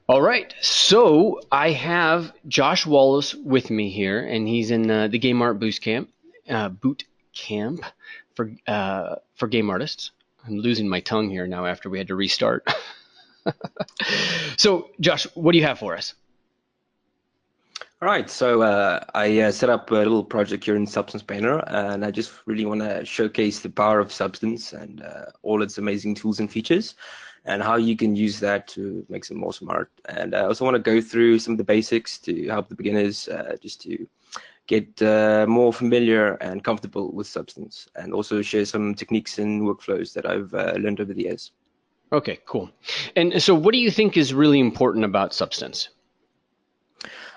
All right, so I have Josh Wallace with me here, and he's in the Game Art Boot Camp for game artists. I'm losing my tongue here now after we had to restart. So, Josh, what do you have for us? All right, so I set up a little project here in Substance Painter, and I just really want to showcase the power of Substance and all its amazing tools and features, and how you can use that to make some awesome art. And I also want to go through some of the basics to help the beginners just to get more familiar and comfortable with Substance, and also share some techniques and workflows that I've learned over the years. Okay, cool. And so, what do you think is really important about Substance?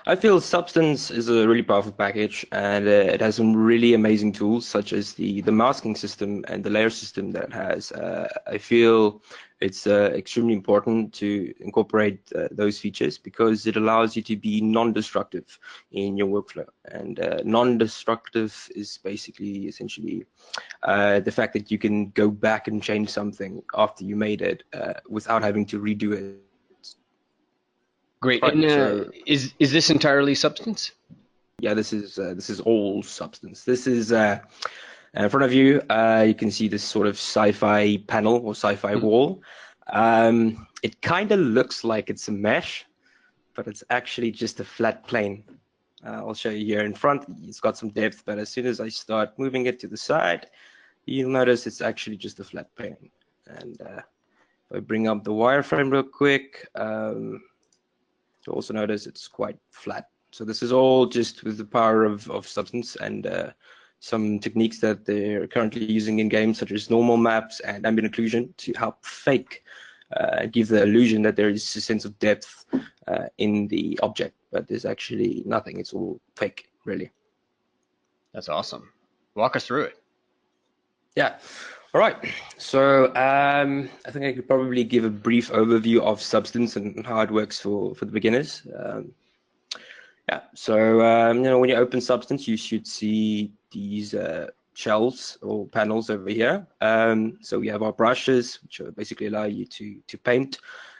I feel Substance is a really powerful package, and it has some really amazing tools, such as the masking system and the layer system that it has. I feel it's extremely important to incorporate those features because it allows you to be non-destructive in your workflow. And non-destructive is basically essentially the fact that you can go back and change something after you made it without having to redo it. Great. Right, And so is this entirely Substance? yeah, this is all Substance. This is in front of you. You can see this sort of sci-fi panel or sci-fi Hmm. wall. It kind of looks like it's a mesh, but it's actually just a flat plane. I'll show you here in front. It's got some depth, but as soon as I start moving it to the side, you'll notice it's actually just a flat plane. And if I bring up the wireframe real quick, you'll also notice it's quite flat. So this is all just with the power of Substance and some techniques that they're currently using in games, such as normal maps and ambient occlusion, to help fake, give the illusion that there is a sense of depth in the object, but there's actually nothing. It's all fake, really. That's awesome. Walk us through it. Yeah. All right. So I think I could probably give a brief overview of Substance and how it works for the beginners. Yeah, so when you open Substance, you should see these shelves or panels over here. So we have our brushes, which basically allow you to paint.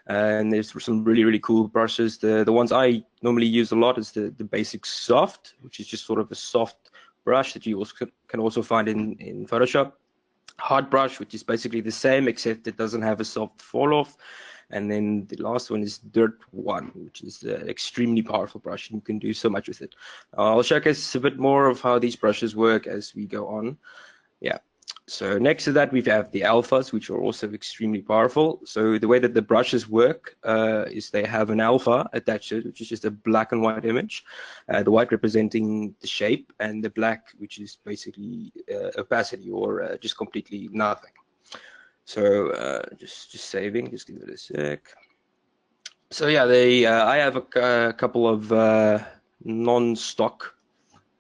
And there's some really cool brushes. The ones I normally use a lot is the basic soft, which is just sort of a soft brush that you also can also find in Photoshop. Hard brush, which is basically the same, except it doesn't have a soft fall off. And then the last one is Dirt One, which is an extremely powerful brush, and you can do so much with it. I'll showcase a bit more of how these brushes work as we go on. Yeah. So next to that, we have the alphas, which are also extremely powerful. So the way that the brushes work is they have an alpha attached to it, which is just a black and white image. The white representing the shape, and the black, which is basically opacity or just completely nothing. So just saving, just give it a sec. So yeah, I have a couple of non-stock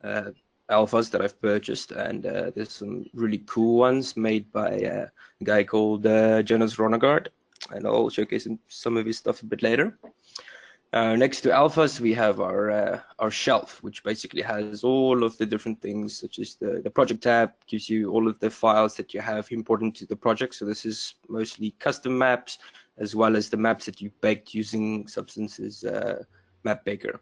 uh, alphas that I've purchased, and there's some really cool ones made by a guy called Jonas Ronnegaard, and I'll showcase some of his stuff a bit later. Next to alphas, we have our shelf, which basically has all of the different things, such as the project tab gives you all of the files that you have important to the project. So this is mostly custom maps, as well as the maps that you baked using Substance's map baker.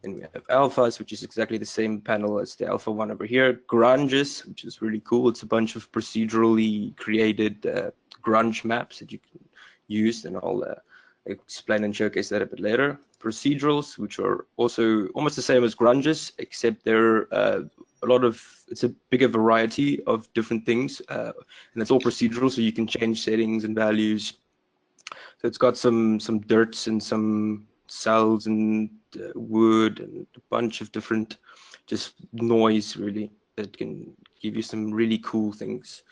And we have alphas, which is exactly the same panel as the alpha one over here. Grunges, which is really cool. It's a bunch of procedurally created grunge maps that you can use, and I'll explain and showcase that a bit later. Procedurals, which are also almost the same as grunges, except they're it's a bigger variety of different things, and it's all procedural, so you can change settings and values. So it's got some dirts and some cells and wood and a bunch of different just noise really that can give you some really cool things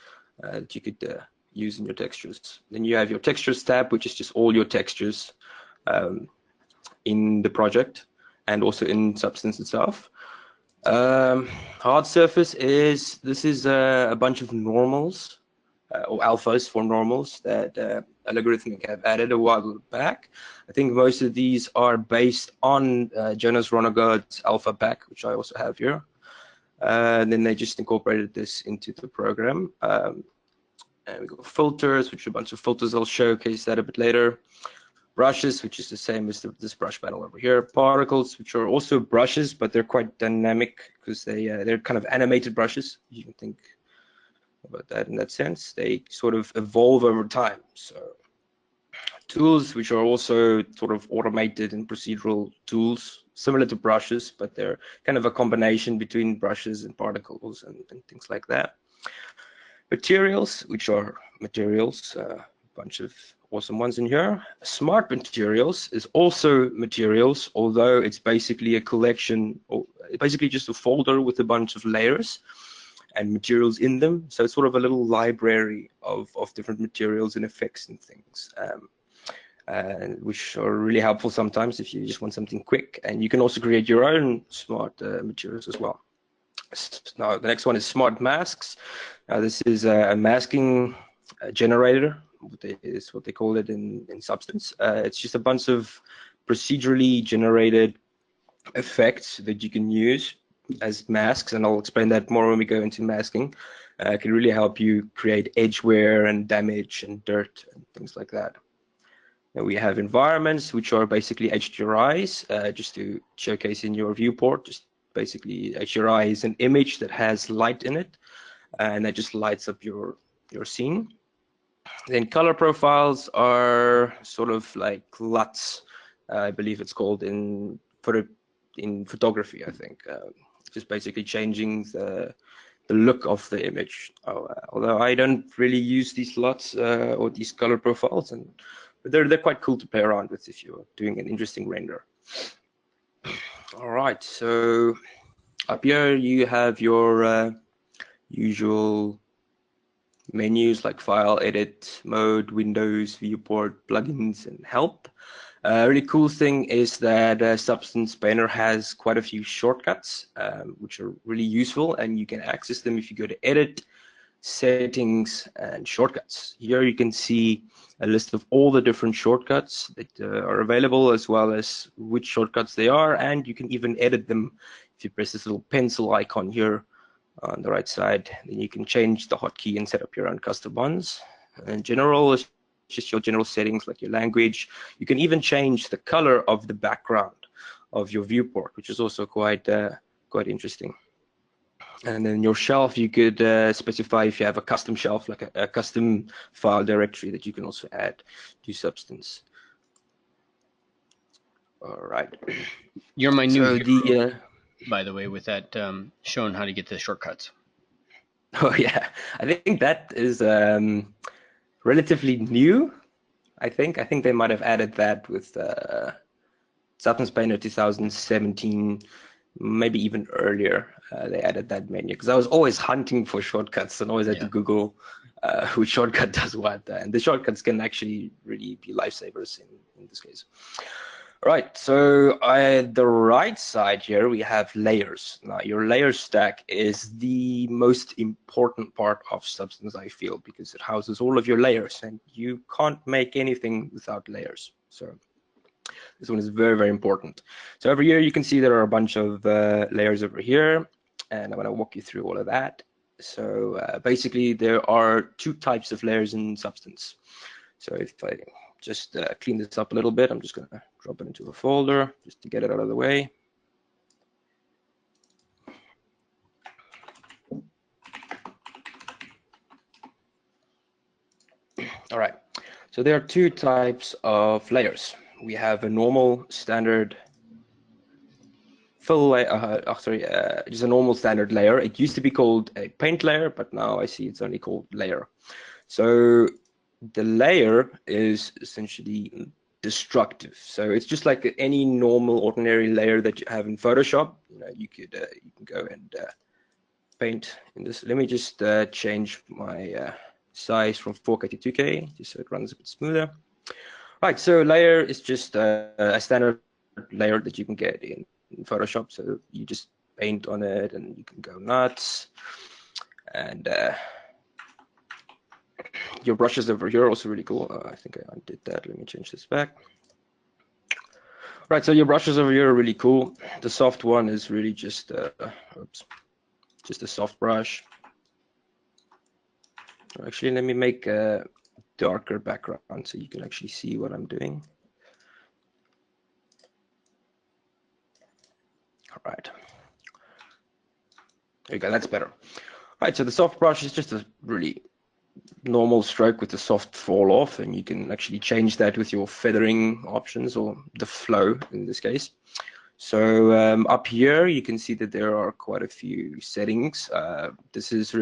that you could use in your textures. Then you have your textures tab, which is just all your textures um, in the project and also in Substance itself. Hard surface this is a bunch of normals or alphas for normals that Algorithmic have added a while back. I think most of these are based on Jonas Ronnegaard's alpha pack, which I also have here. And then they just incorporated this into the program. And we got filters, which are a bunch of filters. I'll showcase that a bit later. brushes, which is the same as this brush panel over here. Particles, which are also brushes, but they're quite dynamic because they're kind of animated brushes. You can think about that in that sense. They sort of evolve over time. So tools, which are also sort of automated and procedural tools, similar to brushes, but they're kind of a combination between brushes and particles and things like that. Materials, which are materials, a bunch of awesome ones in here. Smart materials is also materials, although it's basically a collection, or basically just a folder with a bunch of layers and materials in them. So it's sort of a little library of different materials and effects and things, which are really helpful sometimes if you just want something quick. And you can also create your own smart materials as well. Now, the next one is smart masks. This is a masking generator, is what they call it in Substance. It's just a bunch of procedurally generated effects that you can use as masks, and I'll explain that more when we go into masking. It can really help you create edge wear and damage and dirt and things like that. Now we have environments, which are basically HDRIs, just to showcase in your viewport. Just basically, HDRI is an image that has light in it, and that just lights up your scene. Then color profiles are sort of like LUTs, I believe it's called in photography, I think. Just basically changing the look of the image. Although I don't really use these LUTs or these color profiles, but they're quite cool to play around with if you're doing an interesting render. All right, so up here you have your usual menus like File, Edit, Mode, Windows, Viewport, Plugins, and Help. A really cool thing is that Substance Painter has quite a few shortcuts, which are really useful, and you can access them if you go to Edit, Settings, and Shortcuts. Here you can see a list of all the different shortcuts that are available, as well as which shortcuts they are, and you can even edit them if you press this little pencil icon here on the right side. Then you can change the hotkey and set up your own custom ones. And general is just your general settings like your language. You can even change the color of the background of your viewport, which is also quite interesting. And then your shelf, you could specify if you have a custom shelf, like a custom file directory that you can also add to Substance. All right. You're my new So hero, by the way, with that showing how to get the shortcuts. Oh yeah, I think that is relatively new. I think they might have added that with Substance Painter 2017, maybe even earlier. They added that menu because I was always hunting for shortcuts and always had to Google which shortcut does what, and the shortcuts can actually really be lifesavers in this case. Right, so the right side here we have layers. Now your layer stack is the most important part of Substance, I feel, because it houses all of your layers, and you can't make anything without layers. So this one is very, very important. So over here you can see there are a bunch of layers over here, and I'm going to walk you through all of that. So basically there are two types of layers in Substance. So if I just clean this up a little bit, I'm just going to drop it into a folder just to get it out of the way. All right, so there are two types of layers. We have a normal standard fill layer, just a normal standard layer. It used to be called a paint layer, but now I see it's only called layer. So the layer is essentially destructive. So it's just like any normal ordinary layer that you have in Photoshop. You can go and paint in this. Let me just change my size from 4K to 2K just so it runs a bit smoother. Right, so layer is just a standard layer that you can get in Photoshop. So you just paint on it and you can go nuts. And your brushes over here are also really cool. I think I undid that. Let me change this back. Right, so your brushes over here are really cool. The soft one is really just just a soft brush. Actually, let me make a darker background so you can actually see what I'm doing. All right. There you go. That's better. All right. So the soft brush is just a really normal stroke with a soft fall off, and you can actually change that with your feathering options or the flow in this case. So up here you can see that there are quite a few settings. This is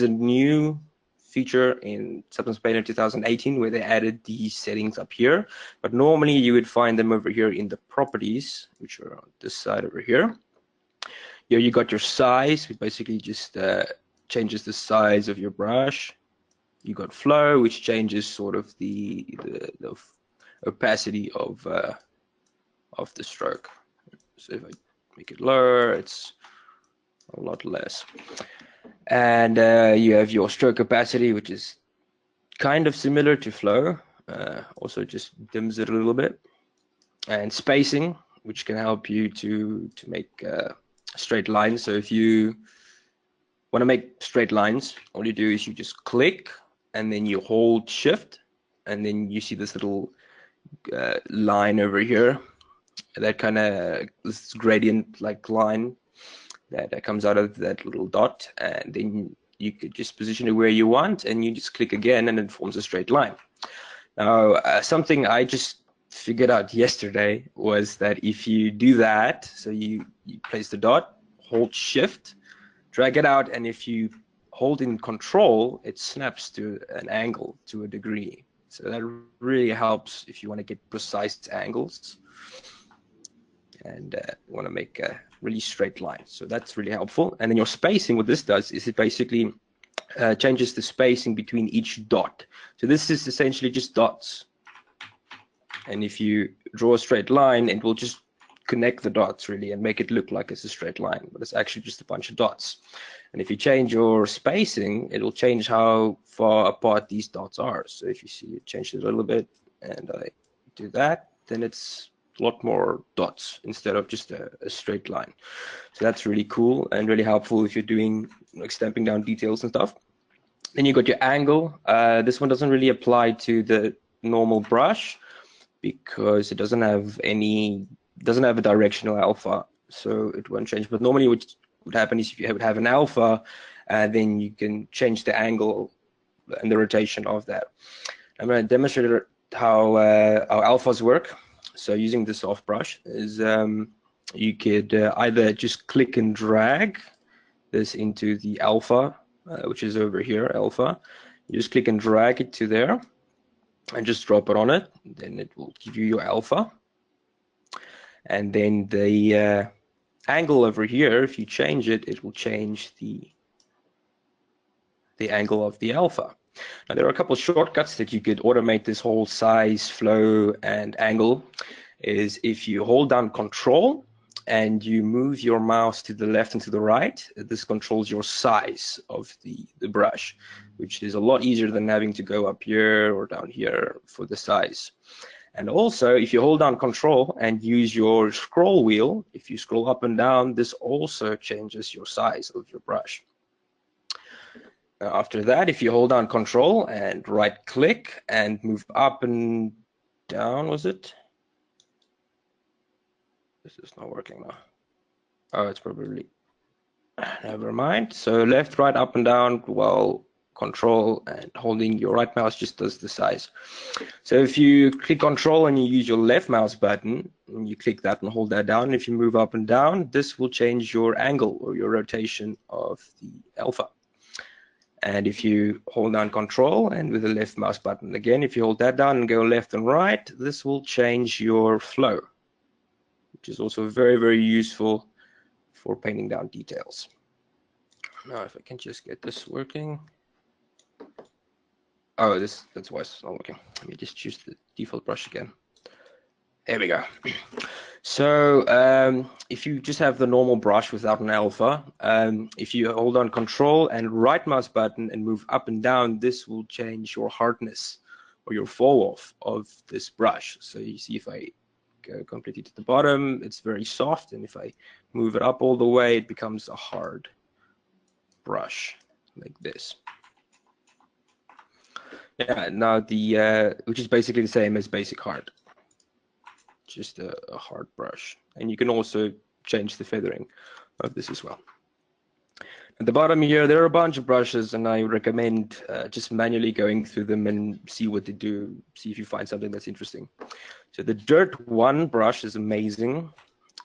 a new feature in Substance Painter 2018 where they added these settings up here, but normally you would find them over here in the properties, which are on this side over here. Here you got your size, which basically just changes the size of your brush. You got flow, which changes sort of the opacity of the stroke. So if I make it lower, it's a lot less. And you have your stroke opacity, which is kind of similar to flow, also just dims it a little bit. And spacing, which can help you to make straight lines. So if you want to make straight lines, all you do is you just click and then you hold shift, and then you see this little line over here, that kind of this gradient like line that comes out of that little dot, and then you could just position it where you want, and you just click again and it forms a straight line. Now something I just figured out yesterday was that if you do that, so you place the dot, hold shift, drag it out, and if you hold in control, it snaps to an angle to a degree. So that really helps if you want to get precise angles and want to make a really straight line. So that's really helpful. And then your spacing, what this does is it basically changes the spacing between each dot. So this is essentially just dots. And if you draw a straight line, it will just connect the dots really and make it look like it's a straight line, but it's actually just a bunch of dots. And if you change your spacing, it'll change how far apart these dots are. So if you see it change it a little bit and I do that, then it's a lot more dots instead of just a straight line. So that's really cool and really helpful if you're doing like stamping down details and stuff. Then you got your angle. This one doesn't really apply to the normal brush because it doesn't have a directional alpha, so it won't change. But normally what would happen is if you would have an alpha, then you can change the angle and the rotation of that. I'm going to demonstrate how alphas work. So using the soft brush is you could either just click and drag this into the alpha, which is over here, alpha. You just click and drag it to there and just drop it on it. Then it will give you your alpha. And then the angle over here, if you change it, it will change the angle of the alpha. Now, there are a couple of shortcuts that you could automate this whole size, flow, and angle. Is if you hold down Control and you move your mouse to the left and to the right, this controls your size of the brush, which is a lot easier than having to go up here or down here for the size. And also, if you hold down Control and use your scroll wheel, if you scroll up and down, this also changes your size of your brush. After that, if you hold down Control and right-click and move up and down, was it? This is not working now. Oh, it's probably, never mind. So left, right, up and down, while Control and holding your right mouse just does the size. So if you click Control and you use your left mouse button, and you click that and hold that down, if you move up and down, this will change your angle or your rotation of the alpha. And if you hold down Control and with the left mouse button again, if you hold that down and go left and right, this will change your flow, which is also very, very useful for painting down details. Now, if I can just get this working. Oh, that's why it's not working. Let me just choose the default brush again. There we go. So if you just have the normal brush without an alpha, if you hold on Control and right mouse button and move up and down, this will change your hardness or your fall off of this brush. So you see if I go completely to the bottom, it's very soft, and if I move it up all the way, it becomes a hard brush like this. Yeah, now which is basically the same as basic hard, just a hard brush. And you can also change the feathering of this as well. At the bottom here, there are a bunch of brushes, and I recommend just manually going through them and see what they do, see if you find something that's interesting. So the Dirt 1 brush is amazing.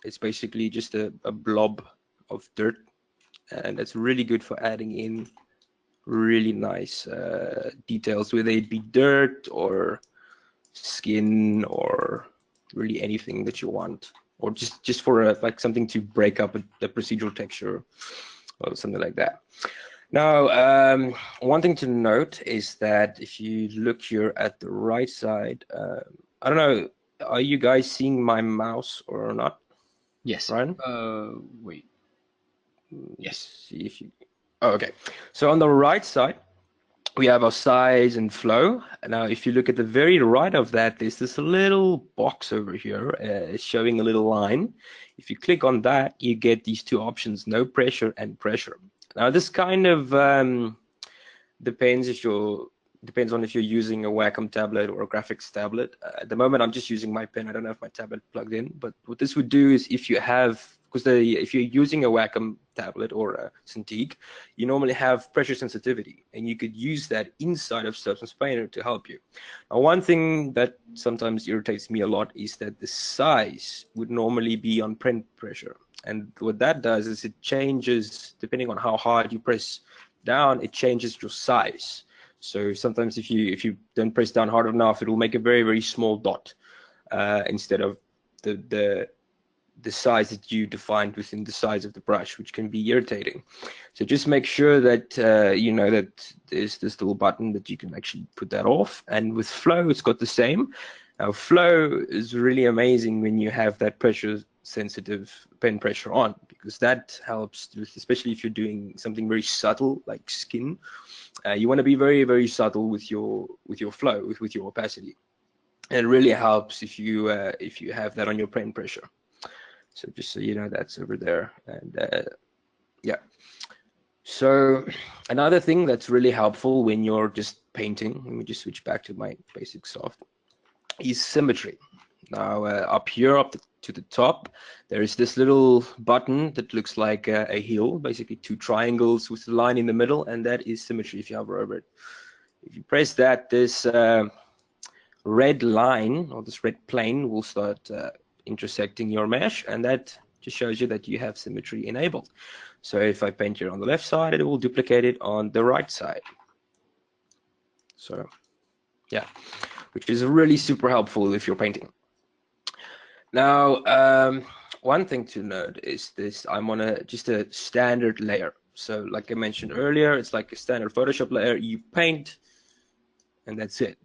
It's basically just a blob of dirt, and it's really good for adding in really nice details, whether it be dirt or skin or really anything that you want, or just for like something to break up the procedural texture or something like that. Now, one thing to note is that if you look here at the right side, I don't know, are you guys seeing my mouse or not? Yes. Ryan? Wait. Yes. See if you. Oh, okay. So on the right side, we have our size and flow. Now, if you look at the very right of that, there's this little box over here showing a little line. If you click on that, you get these two options, no pressure and pressure. Now, this kind of depends on if you're using a Wacom tablet or a graphics tablet. At the moment, I'm just using my pen. I don't have my tablet plugged in. But what this would do is if you have, because if you're using a Wacom tablet or a Cintiq, you normally have pressure sensitivity, and you could use that inside of Substance Painter to help you. Now, one thing that sometimes irritates me a lot is that the size would normally be on pen pressure. And what that does is it changes, depending on how hard you press down, it changes your size. So sometimes if you don't press down hard enough, it will make a very, very small dot instead of the size that you defined within the size of the brush, which can be irritating. So just make sure that you know that there's this little button that you can actually put that off. And with flow, it's got the same. Now, flow is really amazing when you have that pressure sensitive pen pressure on, because that helps with, especially if you're doing something very subtle like skin. You want to be very, very subtle with your flow, with your opacity. And it really helps if you have that on your pen pressure. So just so you know, that's over there. And yeah. So another thing that's really helpful when you're just painting, let me just switch back to my basic soft, is symmetry. Now up here, to the top, there is this little button that looks like a heel, basically two triangles with a line in the middle, and that is symmetry if you hover over it. If you press that, this red line or this red plane will start intersecting your mesh, and that just shows you that you have symmetry enabled. So if I paint here on the left side, it will duplicate it on the right side. So yeah, which is really super helpful if you're painting. Now, one thing to note is this: I'm on just a standard layer. So like I mentioned earlier, it's like a standard Photoshop layer. You paint, and that's it.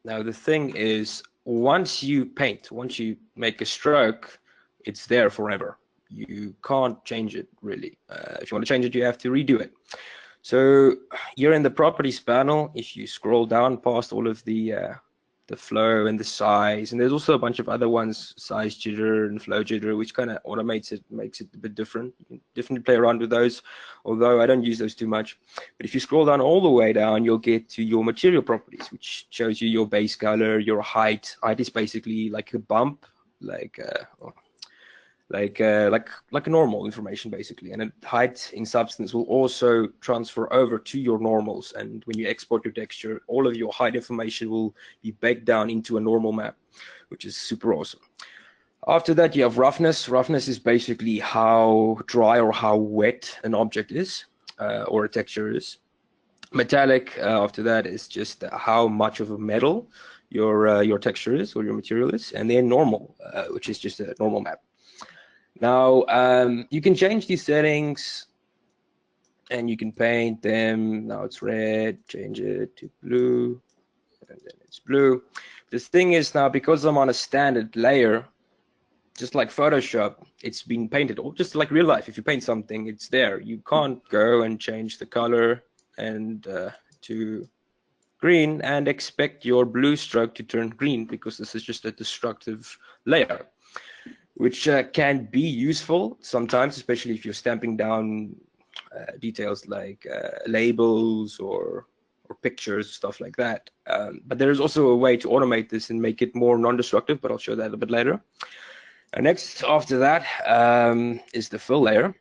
Now the thing is, once you paint, once you make a stroke, it's there forever. You can't change it really. If you want to change it, you have to redo it. So you're in the properties panel. If you scroll down past all of the flow and the size, and there's also a bunch of other ones, size jitter and flow jitter, which kind of automates it, makes it a bit different. You can definitely play around with those, although I don't use those too much. But if you scroll down all the way down, you'll get to your material properties, which shows you your base color, your height. Height is basically like a bump, like normal information basically, and height in Substance will also transfer over to your normals, and when you export your texture, all of your height information will be baked down into a normal map, which is super awesome. After that, you have roughness. Roughness is basically how dry or how wet an object is, or a texture is. Metallic, after that, is just how much of a metal your texture is or your material is, and then normal, which is just a normal map. Now, you can change these settings and you can paint them. Now it's red, change it to blue, and then it's blue. The thing is now, because I'm on a standard layer, just like Photoshop, it's been painted, or just like real life, if you paint something, it's there. You can't go and change the color and to green and expect your blue stroke to turn green, because this is just a destructive layer, which can be useful sometimes, especially if you're stamping down details like labels or pictures, stuff like that. But there is also a way to automate this and make it more non-destructive, but I'll show that a bit later. And next, after that, is the fill layer,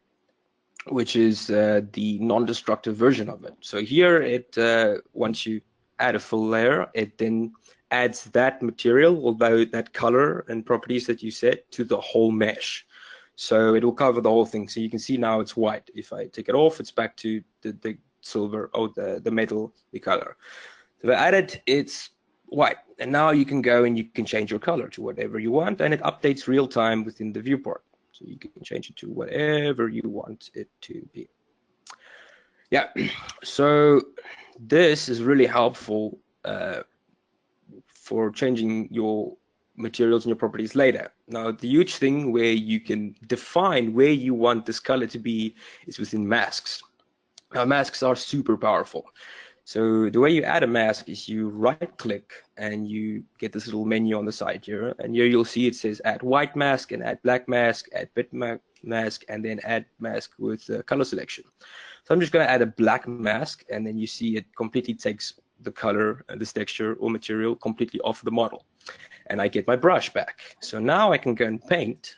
which is the non-destructive version of it. So here, once you add a fill layer, it then adds that material, although that color and properties that you set, to the whole mesh. So it will cover the whole thing. So you can see now it's white. If I take it off, it's back to the silver, or the metal, the color. So if I add it, it's white. And now you can go and you can change your color to whatever you want, and it updates real time within the viewport. So you can change it to whatever you want it to be. Yeah, so this is really helpful for changing your materials and your properties later. Now, the huge thing where you can define where you want this color to be is within masks. Now, masks are super powerful. So the way you add a mask is you right click and you get this little menu on the side here, and here you'll see it says add white mask and add black mask, add bitmap mask, and then add mask with color selection. So I'm just going to add a black mask, and then you see it completely takes the color, this texture or material completely off the model, and I get my brush back. So now I can go and paint,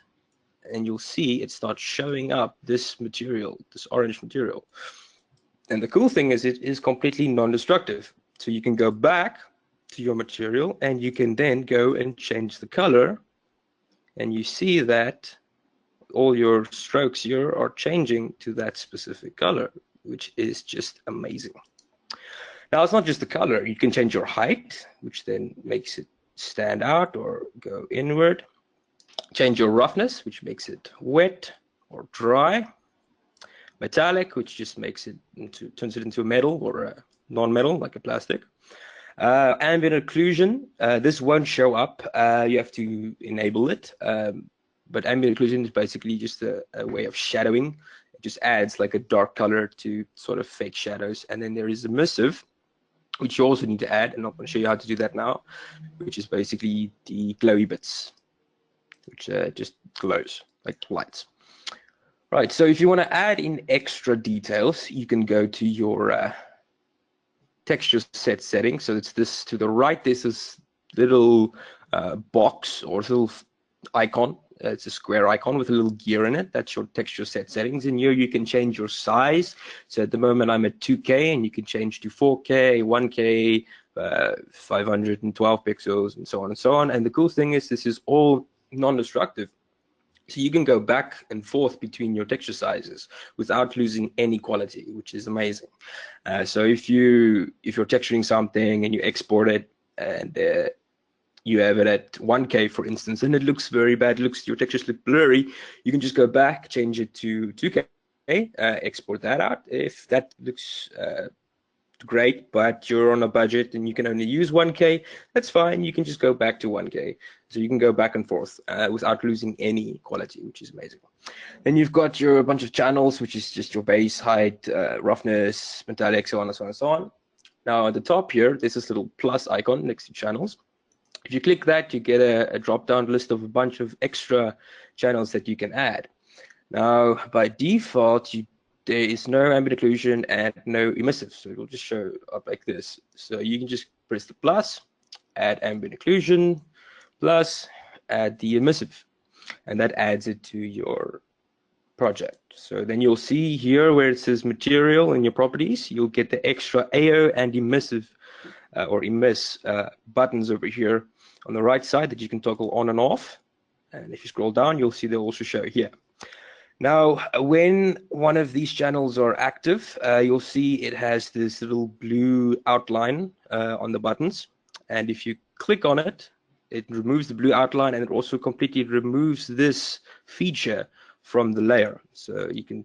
and you'll see it starts showing up this material, this orange material. And the cool thing is it is completely non-destructive. So you can go back to your material and you can then go and change the color, and you see that all your strokes here are changing to that specific color, which is just amazing. Now, it's not just the color. You can change your height, which then makes it stand out or go inward. Change your roughness, which makes it wet or dry. Metallic, which just makes it turns it into a metal or a non-metal, like a plastic. Ambient occlusion, this won't show up. You have to enable it. But ambient occlusion is basically just a way of shadowing. It just adds like a dark color to sort of fake shadows. And then there is emissive, which you also need to add, and I'm going to show you how to do that now, which is basically the glowy bits, which just glows like lights. Right, so if you want to add in extra details, you can go to your texture set settings. So it's this to the right. This is little box or little icon. It's a square icon with a little gear in it. That's your texture set settings. And here you can change your size. So at the moment I'm at 2K, and you can change to 4K, 1K, 512 pixels, and so on and so on. And the cool thing is this is all non-destructive. So you can go back and forth between your texture sizes without losing any quality, which is amazing. So if you're texturing something and you export it, and you have it at 1K, for instance, and it looks very bad, your textures look blurry, you can just go back, change it to 2K, export that out. If that looks great, but you're on a budget and you can only use 1K, that's fine. You can just go back to 1K. So you can go back and forth without losing any quality, which is amazing. Then you've got your bunch of channels, which is just your base, height, roughness, metallic, so on and so on and so on. Now at the top here, there's this little plus icon next to channels. If you click that, you get a drop-down list of a bunch of extra channels that you can add. Now, by default, there is no ambient occlusion and no emissive, so it will just show up like this. So you can just press the plus, add ambient occlusion, plus add the emissive, and that adds it to your project. So then you'll see here where it says material in your properties, you'll get the extra AO and emissive or emiss buttons over here on the right side that you can toggle on and off. And if you scroll down, you'll see they'll also show here. Now, when one of these channels are active, you'll see it has this little blue outline on the buttons. And if you click on it, it removes the blue outline, and it also completely removes this feature from the layer. So you can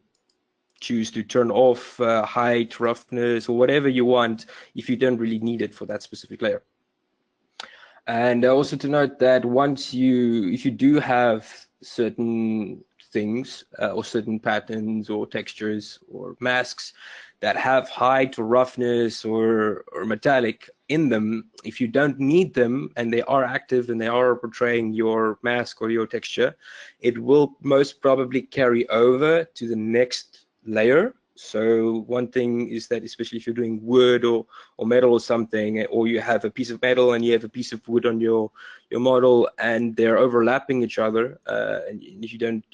choose to turn off height, roughness, or whatever you want if you don't really need it for that specific layer. And also to note that if you do have certain things or certain patterns or textures or masks that have height or roughness or metallic in them, if you don't need them and they are active and they are portraying your mask or your texture, it will most probably carry over to the next layer So one thing is that, especially if you're doing wood or metal or something, or you have a piece of metal and you have a piece of wood on your model, and they're overlapping each other, and if you don't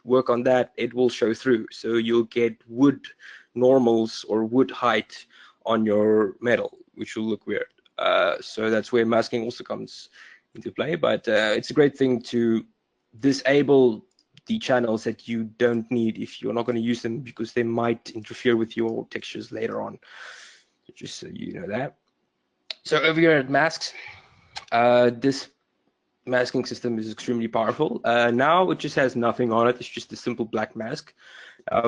work on that, it will show through. So you'll get wood normals or wood height on your metal, which will look weird. So that's where masking also comes into play. But it's a great thing to disable the channels that you don't need if you're not going to use them, because they might interfere with your textures later on. Just so you know that. So over here at masks, this masking system is extremely powerful. Now it just has nothing on it. It's just a simple black mask.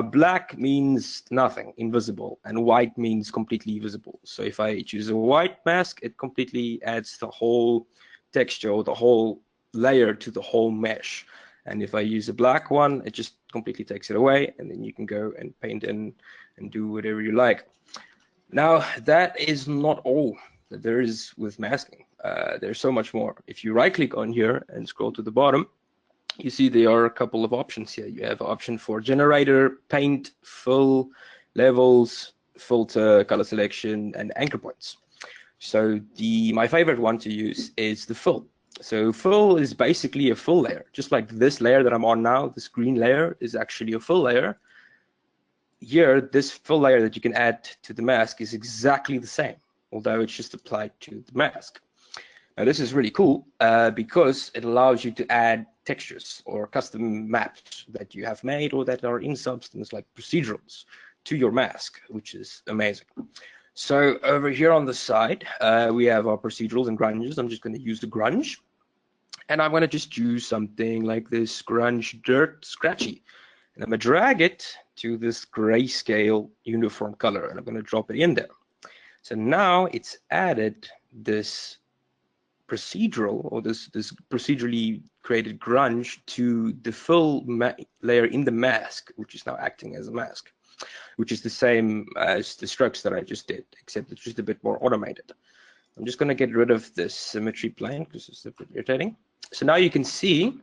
Black means nothing, invisible, and white means completely visible. So if I choose a white mask, it completely adds the whole texture or the whole layer to the whole mesh. And if I use a black one, it just completely takes it away, and then you can go and paint in and do whatever you like. Now, that is not all that there is with masking. There's so much more. If you right click on here and scroll to the bottom, you see there are a couple of options here. You have an option for generator, paint, fill, levels, filter, color selection, and anchor points. So my favorite one to use is the fill. So fill is basically a fill layer, just like this layer that I'm on now. This green layer is actually a fill layer. Here, this fill layer that you can add to the mask is exactly the same, although it's just applied to the mask. Now this is really cool because it allows you to add textures or custom maps that you have made or that are in Substance, like procedurals, to your mask, which is amazing. So over here on the side, we have our procedurals and grunges. I'm just going to use the grunge, and I'm going to just use something like this grunge dirt scratchy, and I'm going to drag it to this grayscale uniform color, and I'm going to drop it in there. So now it's added this procedural, or this procedurally created grunge to the full layer in the mask, which is now acting as a mask, which is the same as the strokes that I just did, except it's just a bit more automated. I'm just going to get rid of this symmetry plane because it's a bit irritating. So now you can see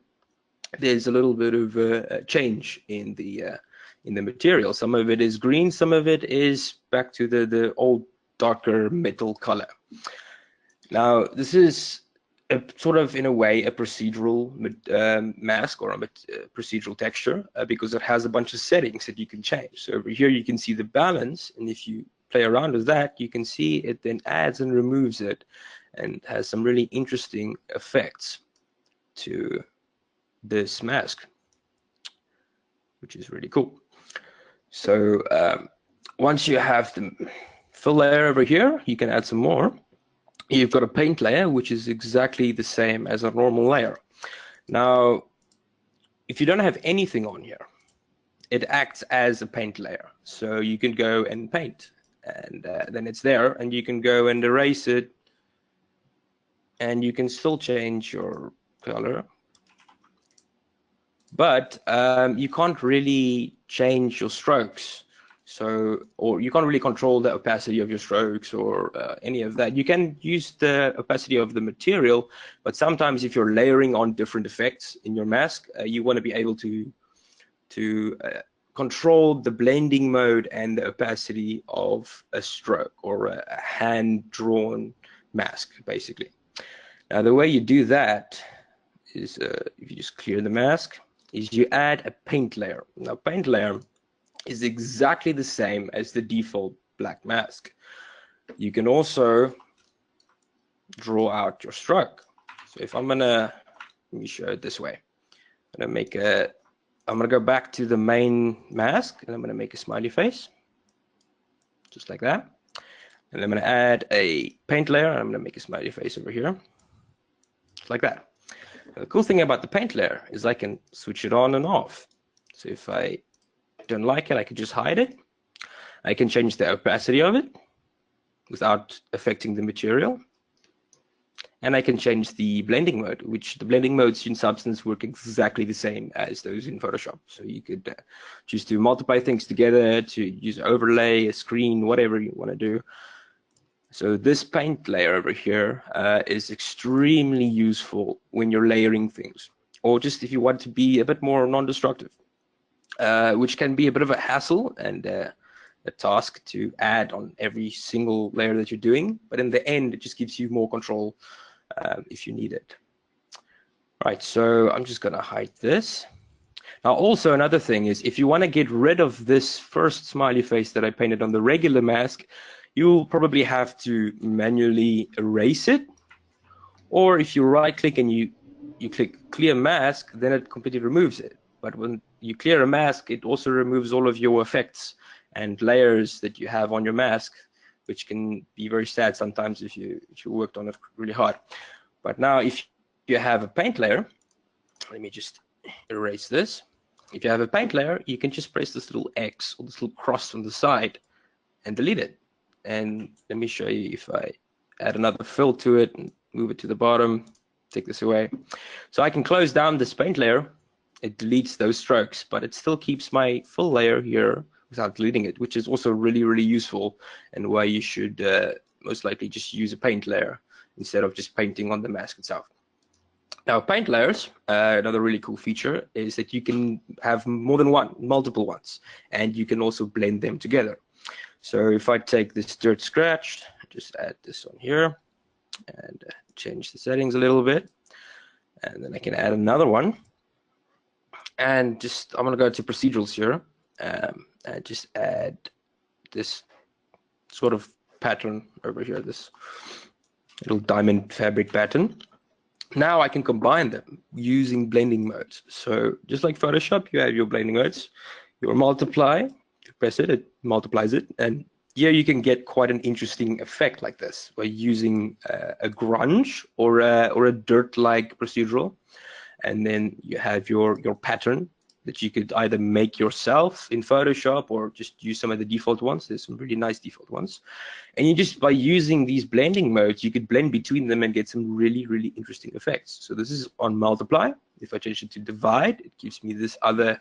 there's a little bit of a change in the material. Some of it is green, some of it is back to the old darker metal color. Now, this is sort of, in a way, a procedural mask or a procedural texture because it has a bunch of settings that you can change. So over here, you can see the balance, and if you play around with that, you can see it then adds and removes it and has some really interesting effects to this mask, which is really cool. So once you have the fill layer over here, you can add some more. You've got a paint layer, which is exactly the same as a normal layer. Now, if you don't have anything on here, it acts as a paint layer. So you can go and paint, and then it's there, and you can go and erase it, and you can still change your color. But you can't really change your strokes. So, or you can't really control the opacity of your strokes or any of that. You can use the opacity of the material, but sometimes if you're layering on different effects in your mask, you want to be able to control the blending mode and the opacity of a stroke or a hand-drawn mask, basically. Now, the way you do that is if you just clear the mask, is you add a paint layer. Now, paint layer is exactly the same as the default black mask. You can also draw out your stroke. So if I'm gonna, let me show it this way. I'm gonna go back to the main mask, and I'm gonna make a smiley face, just like that. And I'm gonna add a paint layer, and I'm gonna make a smiley face over here, just like that. The cool thing about the paint layer is I can switch it on and off. So if I don't like it, I can just hide it. I can change the opacity of it without affecting the material. And I can change the blending mode, which the blending modes in Substance work exactly the same as those in Photoshop. So you could choose to multiply things together, to use overlay, a screen, whatever you want to do. So this paint layer over here is extremely useful when you're layering things, or just if you want to be a bit more non-destructive. which can be a bit of a hassle and a task to add on every single layer that you're doing. But in the end, it just gives you more control if you need it. Right, so I'm just going to hide this. Now, also another thing is, if you want to get rid of this first smiley face that I painted on the regular mask, you'll probably have to manually erase it. Or if you right-click and you click clear mask, then it completely removes it. But when you clear a mask, it also removes all of your effects and layers that you have on your mask, which can be very sad sometimes if you worked on it really hard. But now, if you have a paint layer, let me just erase this. If you have a paint layer, you can just press this little X or this little cross on the side and delete it. And let me show you if I add another fill to it and move it to the bottom, take this away. So I can close down this paint layer. It deletes those strokes, but it still keeps my full layer here without deleting it, which is also really, really useful, and why you should most likely just use a paint layer instead of just painting on the mask itself. Now, paint layers, another really cool feature is that you can have more than multiple ones, and you can also blend them together. So if I take this dirt scratch, just add this on here and change the settings a little bit, and then I can add another one. And just, I'm going to go to procedurals here and just add this sort of pattern over here, this little diamond fabric pattern. Now I can combine them using blending modes. So just like Photoshop, you have your blending modes, your multiply, you press it, it multiplies it, and here you can get quite an interesting effect like this by using a grunge or a dirt-like procedural, and then you have your pattern that you could either make yourself in Photoshop or just use some of the default ones. There's some really nice default ones. And you just, by using these blending modes, you could blend between them and get some really, really interesting effects. So this is on multiply. If I change it to divide, it gives me this other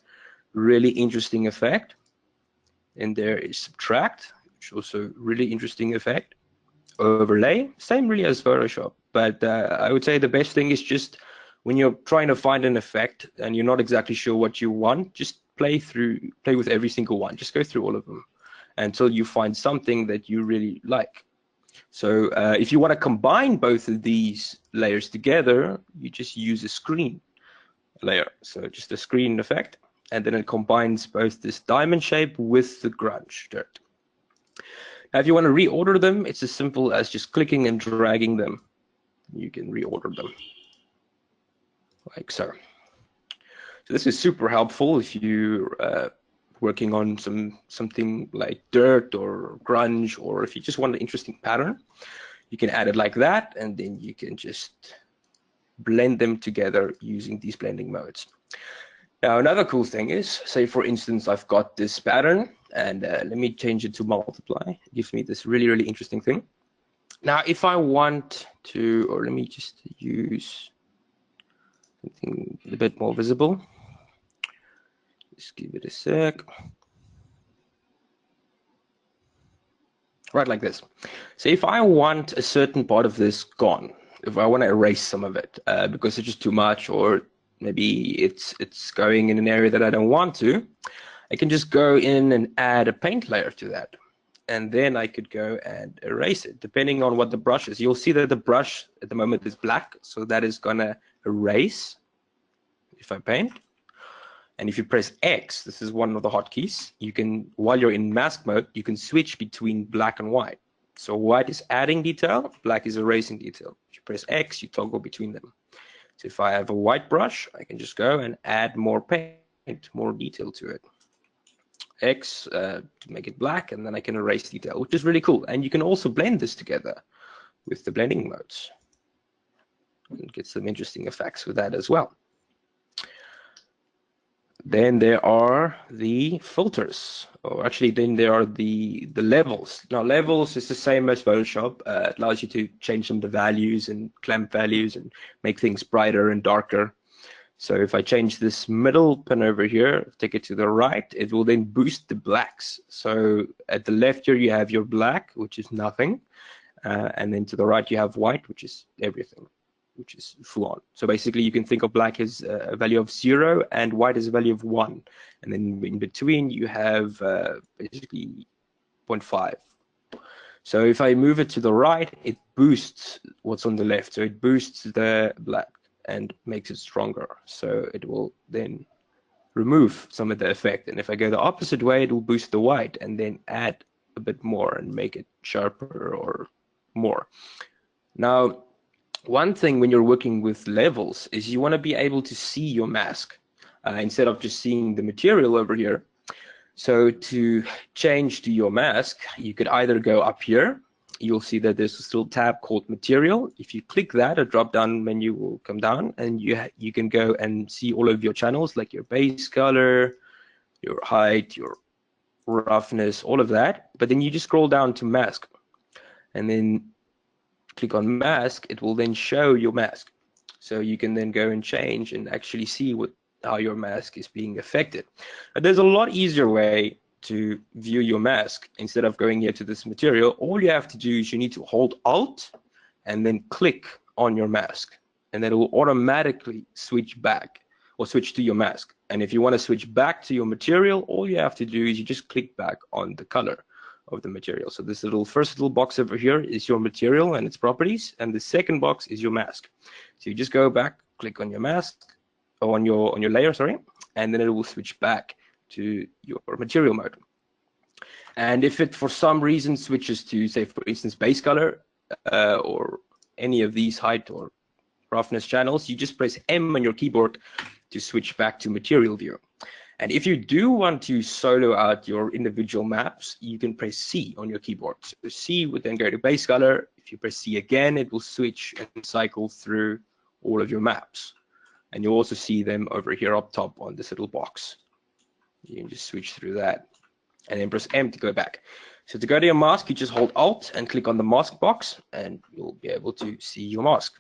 really interesting effect. And there is subtract, which is also really interesting effect. Overlay, same really as Photoshop. But I would say the best thing is just when you're trying to find an effect and you're not exactly sure what you want, just play with every single one. Just go through all of them until you find something that you really like. So if you want to combine both of these layers together, you just use a screen layer. So just a screen effect, and then it combines both this diamond shape with the grunge dirt. Now, if you want to reorder them, it's as simple as just clicking and dragging them. You can reorder them like so. So this is super helpful if you're working on something like dirt or grunge, or if you just want an interesting pattern, you can add it like that, and then you can just blend them together using these blending modes. Now, another cool thing is, say for instance, I've got this pattern, and let me change it to multiply. It gives me this really, really interesting thing. Now, if I want to, or let me just use something a bit more visible. Just give it a sec. Right, like this. So if I want a certain part of this gone, if I want to erase some of it because it's just too much, or maybe it's going in an area that I don't want to, I can just go in and add a paint layer to that. And then I could go and erase it, depending on what the brush is. You'll see that the brush at the moment is black, so that is going to erase if I paint. And if you press X, this is one of the hotkeys, you can, while you're in mask mode, you can switch between black and white. So white is adding detail, black is erasing detail. If you press X, you toggle between them. So if I have a white brush, I can just go and add more paint, more detail to it. X to make it black, and then I can erase detail, which is really cool. And you can also blend this together with the blending modes and get some interesting effects with that as well. Then there are the filters, or actually then there are the levels. Now levels is the same as Photoshop. It allows you to change some of the values and clamp values and make things brighter and darker. So if I change this middle pin over here, take it to the right, it will then boost the blacks. So at the left here, you have your black, which is nothing. And then to the right, you have white, which is everything. which is full on. So basically you can think of black as a value of 0 and white as a value of 1. And then in between you have basically 0.5. So if I move it to the right, it boosts what's on the left. So it boosts the black and makes it stronger. So it will then remove some of the effect. And if I go the opposite way, it will boost the white and then add a bit more and make it sharper or more. Now, one thing when you're working with levels is you want to be able to see your mask instead of just seeing the material over here. So to change to your mask, you could either go up here. You'll see that there's a little tab called material. If you click that, a drop-down menu will come down, and you can go and see all of your channels, like your base color, your height, your roughness, all of that. But then you just scroll down to mask, and then click on mask. It will then show your mask. So you can then go and change and actually see how your mask is being affected. But there's a lot easier way to view your mask. Instead of going here to this material, all you have to do is you need to hold Alt and then click on your mask, and then it will automatically switch back or switch to your mask. And if you want to switch back to your material, all you have to do is you just click back on the color of the material. So this first little box over here is your material and its properties, and the second box is your mask. So you just go back, click on your mask, or on your layer, sorry, and then it will switch back to your material mode. And if it for some reason switches to, say, for instance, base color or any of these height or roughness channels, you just press M on your keyboard to switch back to material view. And if you do want to solo out your individual maps, you can press C on your keyboard. So C would then go to base color. If you press C again, it will switch and cycle through all of your maps. And you'll also see them over here up top on this little box. You can just switch through that and then press M to go back. So to go to your mask, you just hold Alt and click on the mask box, and you'll be able to see your mask.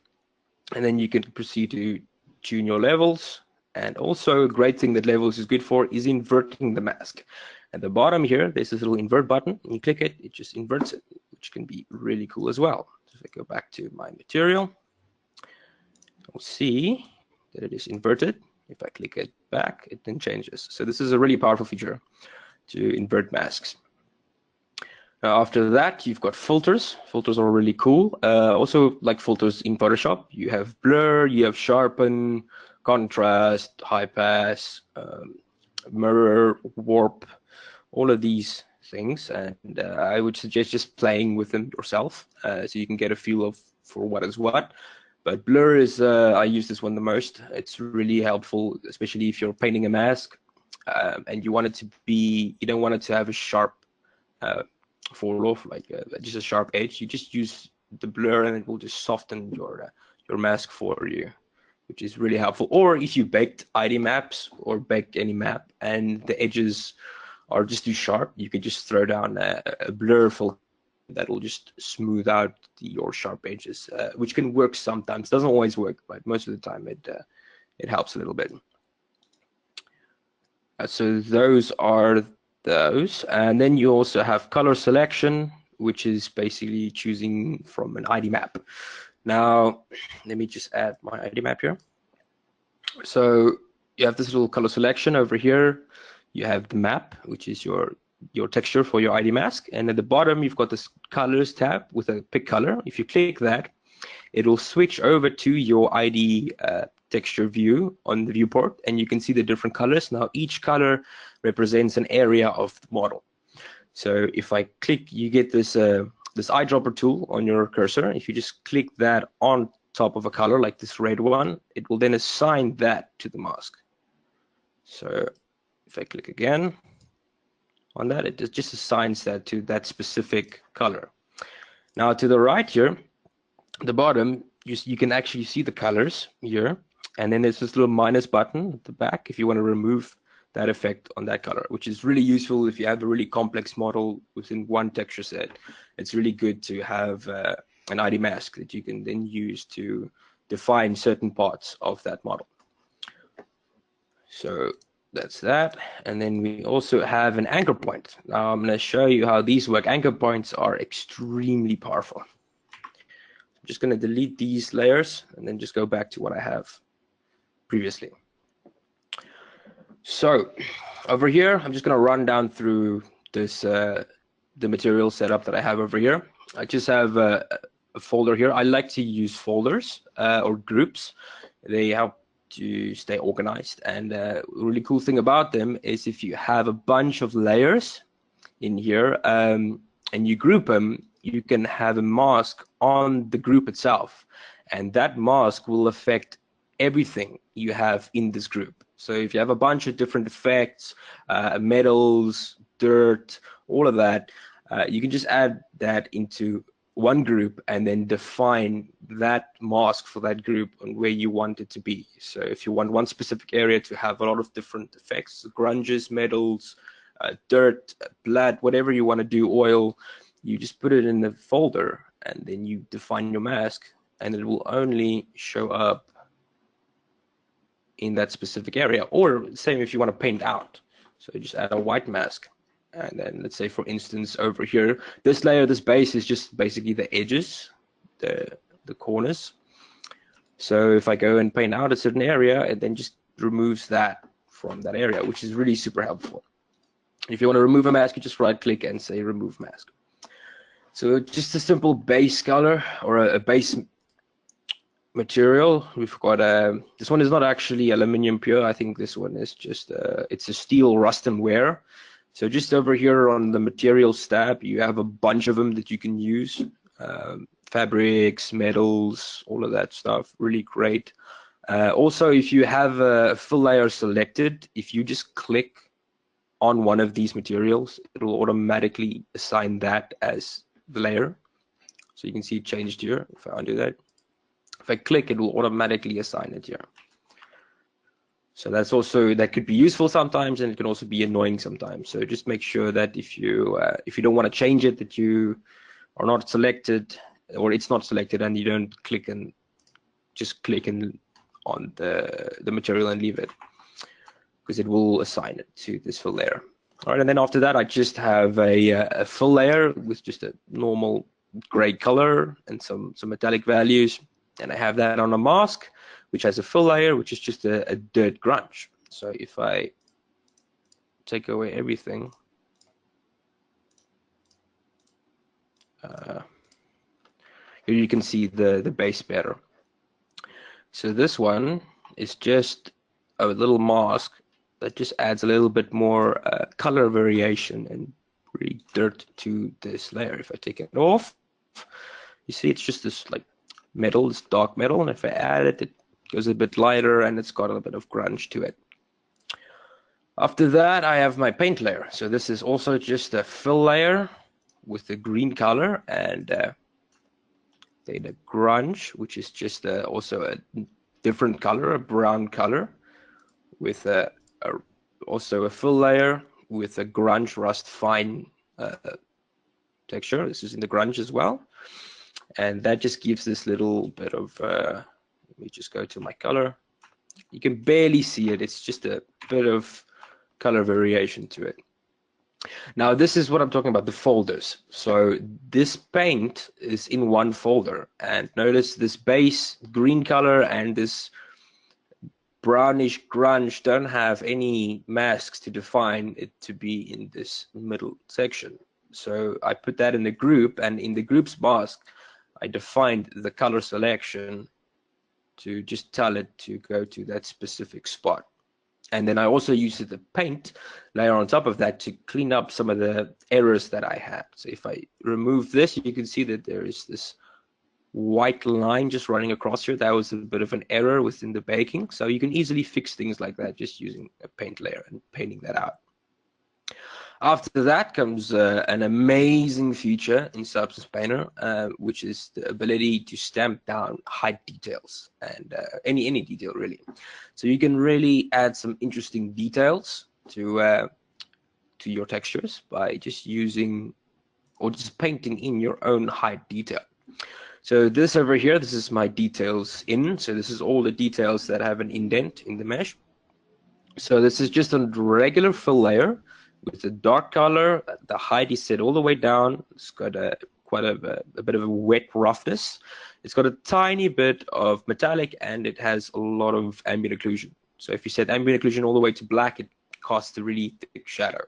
And then you can proceed to tune your levels. And also a great thing that levels is good for is inverting the mask. At the bottom here, there's this little invert button. And you click it, it just inverts it, which can be really cool as well. So if I go back to my material, you'll see that it is inverted. If I click it back, it then changes. So this is a really powerful feature to invert masks. Now after that, you've got filters. Filters are really cool. Also like filters in Photoshop, you have blur, you have sharpen, contrast, high pass, mirror, warp, all of these things. And I would suggest just playing with them yourself so you can get a feel for what is what. But blur is, I use this one the most. It's really helpful, especially if you're painting a mask and you want it to be, you don't want it to have a sharp fall off, like just a sharp edge. You just use the blur and it will just soften your mask for you, which is really helpful. Or if you baked ID maps or bake any map and the edges are just too sharp, you could just throw down a blur filter that will just smooth out your sharp edges, which can work sometimes. Doesn't always work, but most of the time it helps a little bit. So those are those, and then you also have color selection, which is basically choosing from an ID map. Now, let me just add my ID map here. So you have this little color selection over here. You have the map, which is your texture for your ID mask, and at the bottom you've got this colors tab with a pick color. If you click that, it will switch over to your ID texture view on the viewport, and you can see the different colors. Now each color represents an area of the model. So if I click, you get this this eyedropper tool on your cursor. If you just click that on top of a color like this red one, it will then assign that to the mask. So if I click again on that, it just assigns that to that specific color. Now to the right here, the bottom, you can actually see the colors here, and then there's this little minus button at the back if you want to remove that effect on that color, which is really useful if you have a really complex model within one texture set. It's really good to have an ID mask that you can then use to define certain parts of that model. So that's that. And then we also have an anchor point. Now I'm going to show you how these work. Anchor points are extremely powerful. I'm just going to delete these layers and then just go back to what I have previously. So over here, I'm just going to run down through this the material setup that I have over here. I just have a folder here. I like to use folders or groups. They help to stay organized, and the really cool thing about them is if you have a bunch of layers in here and you group them, you can have a mask on the group itself, and that mask will affect everything you have in this group. So if you have a bunch of different effects, metals, dirt, all of that, you can just add that into one group and then define that mask for that group and where you want it to be. So if you want one specific area to have a lot of different effects, grunges, metals, dirt, blood, whatever you want to do, oil, you just put it in the folder and then you define your mask, and it will only show up in that specific area. Or same if you want to paint out, so you just add a white mask. And then let's say, for instance, over here, this layer, this base is just basically the edges, the corners. So if I go and paint out a certain area, it then just removes that from that area, which is really super helpful. If you want to remove a mask, you just right click and say remove mask. So just a simple base color or a base material. We've got this one is not actually aluminum pure. I think this one is just it's a steel rust and wear. So just over here on the materials tab, you have a bunch of them that you can use. Fabrics, metals, all of that stuff, really great. Also, if you have a full layer selected, if you just click on one of these materials, it will automatically assign that as the layer. So you can see it changed here. If I undo that, if I click, it will automatically assign it here. So that's also, that could be useful sometimes, and it can also be annoying sometimes. So just make sure that if you don't want to change it, that you are not selected, or it's not selected, and you don't click and just click on the material and leave it, because it will assign it to this full layer. All right, and then after that, I just have a full layer with just a normal gray color and some metallic values, and I have that on a mask, which has a full layer, which is just a dirt grunge. So if I take away everything, here you can see the base better. So this one is just a little mask that just adds a little bit more color variation and really dirt to this layer. If I take it off, you see it's just this like metal, this dark metal, and if I add it, it goes a bit lighter and it's got a bit of grunge to it. After that, I have my paint layer. So this is also just a fill layer with a green color, and then a grunge, which is just also a different color, a brown color, with also a full layer with a grunge rust fine texture. This is in the grunge as well, and that just gives this little bit of let me just go to my color. You can barely see it. It's just a bit of color variation to it. Now this is what I'm talking about, the folders. So this paint is in one folder, and notice this base green color and this brownish grunge don't have any masks to define it to be in this middle section. So I put that in the group, and in the group's mask I defined the color selection to just tell it to go to that specific spot. And then I also used the paint layer on top of that to clean up some of the errors that I had. So if I remove this, you can see that there is this white line just running across here. That was a bit of an error within the baking. So you can easily fix things like that just using a paint layer and painting that out. After that comes an amazing feature in Substance Painter, which is the ability to stamp down height details and any detail really. So you can really add some interesting details to your textures by just using or just painting in your own height detail. So this over here, this is my details in. So this is all the details that have an indent in the mesh. So this is just a regular fill layer with a dark color. The height is set all the way down. It's got a quite a bit of a wet roughness. It's got a tiny bit of metallic, and it has a lot of ambient occlusion. So if you set ambient occlusion all the way to black, it casts a really thick shadow.